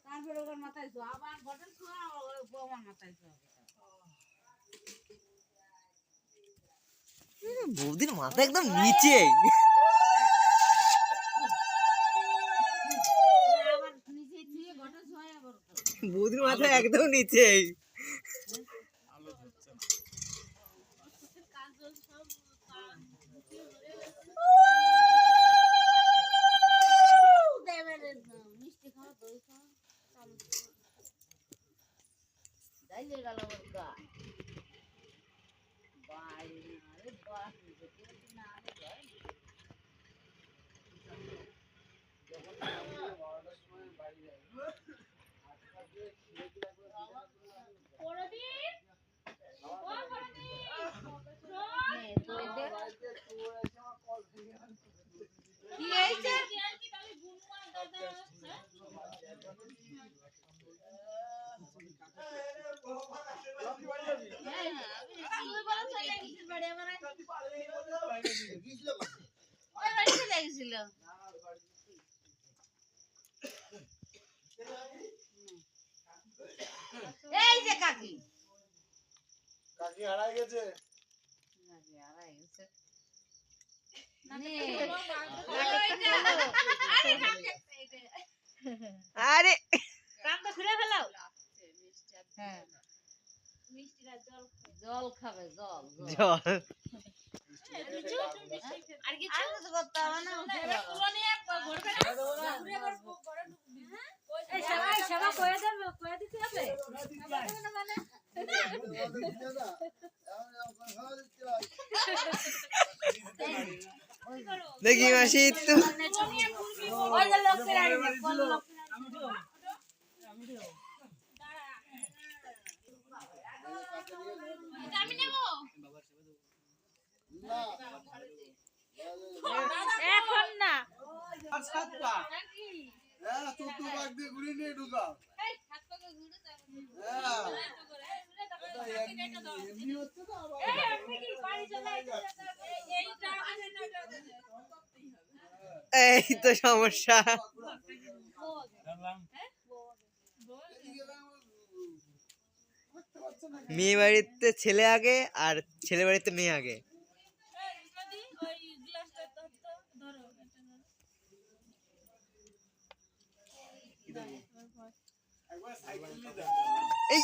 তারপরে ওর মাথায় তো আবার বটল খাওয়া আমার মাথায় তো বৌদির মাথা একদম নিচে। বৌদির মাথা একদম নিচে। এই যে কাকি কাকি হারাই গেছে। আরে কানটা খুলে ফেলাও। হ্যাঁ জল খাবে জল জল। আর কিছু করতে হবে না। সেবা করে দেবে করে দিতে হবে। দেখি মাসি তো এখন না এই তো সমস্যা। মেয়ে বাড়িতে ছেলে আগে আর ছেলে বাড়িতে মেয়ে আগে। এই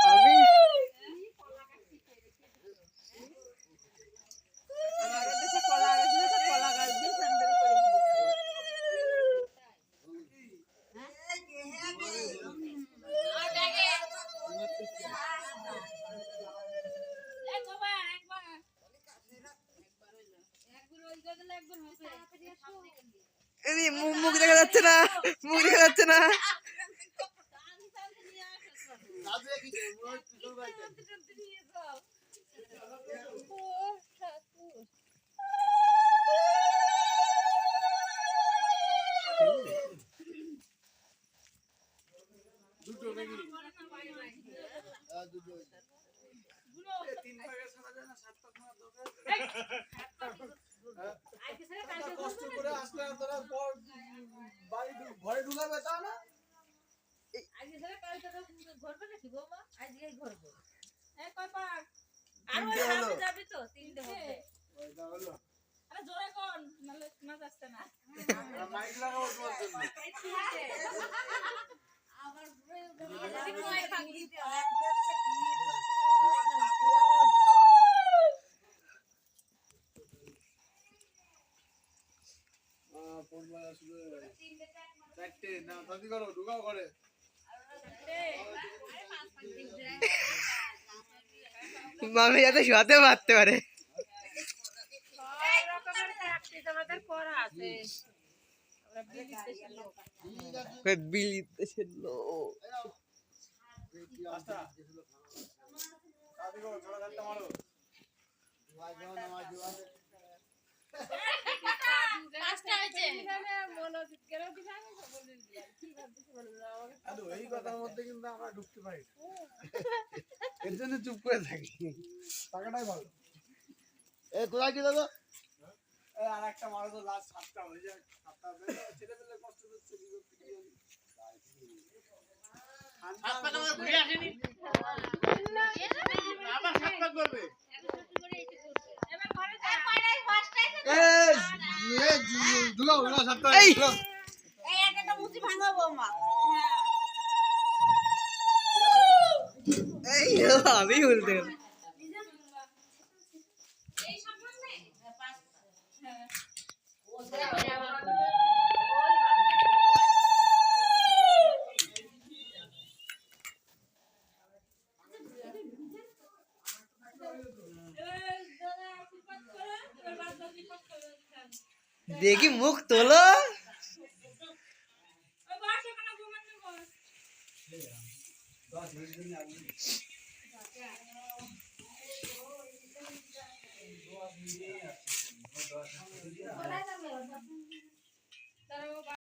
আমি মুখ দেখা যাচ্ছে না, মুখ দেখা যাচ্ছে না। কষ্ট করে আসলে তোরা বাড়ি ঘরে ঢুকাবে তা না। মাইক লাগাবো তোমার জন্য। চারটে না দাদি করো ঢুকাও ঘরে। মামি যাতে শোয়াতে পারতে পারে। বিলি দেশের লোক। দাদি করো ছোট ঘাটটা মারো। এই কথার মধ্যে কিন্তু আমরা ঢুকতে পারি এর জন্য চুপ করে থাকি। টাকাটাই ভালো। এ কোথায় গেল গো? এই আরেকটা মারো তো লাস্ট 7টা হয়ে যায় 7টা ছেলে পেলে কষ্ট হচ্ছে বিরক্তি কি জানি সাত পাক আমরা ঘুরে আসেনি আবার সাত পাক করবে দুলো দুলো 7টা এই এই একটা মুচি ভাঙাবো মা এই আমি বলতে গেলাম। এই সম্বন্ধে দেখি মুখ তোলো।